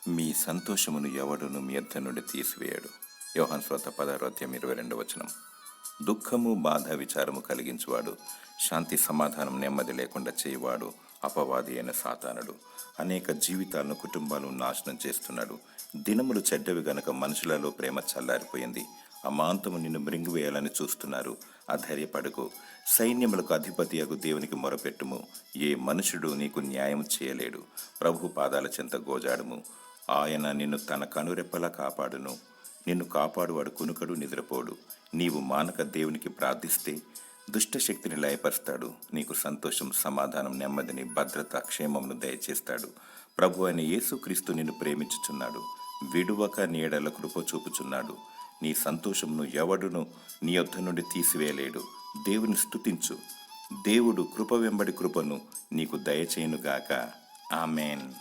మీ సంతోషమును ఎవడును మీ యొద్ద నుండి తీసివేయడు. యోహాను సువార్త 16:22. దుఃఖము, బాధ, విచారము కలిగించువాడు, శాంతి సమాధానం నెమ్మది లేకుండా చేయవాడు అపవాది అయిన సాతానుడు. అనేక జీవితాలను, కుటుంబాలను నాశనం చేస్తున్నాడు. దినములు చెడ్డవి గనక మనుషులలో ప్రేమ చల్లారిపోయింది. అమాంతము నిన్ను మృంగివేయాలని చూస్తున్నారు. అధైర్యపడకు. సైన్యములకు అధిపతియగు దేవునికి మొరపెట్టుము. ఏ మనుషుడు నీకు న్యాయం చేయలేడు. ప్రభు పాదాల చెంత గోజాడుము. ఆయన నిన్ను తన కనురెప్పలా కాపాడును. నిన్ను కాపాడువాడు కునుకడు, నిద్రపోడు. నీవు మానక దేవునికి ప్రార్థిస్తే దుష్టశక్తిని లయపరుస్తాడు. నీకు సంతోషం, సమాధానం, నెమ్మదిని, భద్రత, క్షేమమును దయచేస్తాడు. ప్రభు అయిన యేసుక్రీస్తు నిన్ను ప్రేమించుచున్నాడు. విడువక నీ ఎడల కృప చూపుచున్నాడు. నీ సంతోషమును ఎవడును నీ యొద్ద నుండి తీసివేయలేడు. దేవుని స్తుతించు. దేవుడు కృప వెంబడి కృపను నీకు దయచేయునుగాక. ఆమేన్.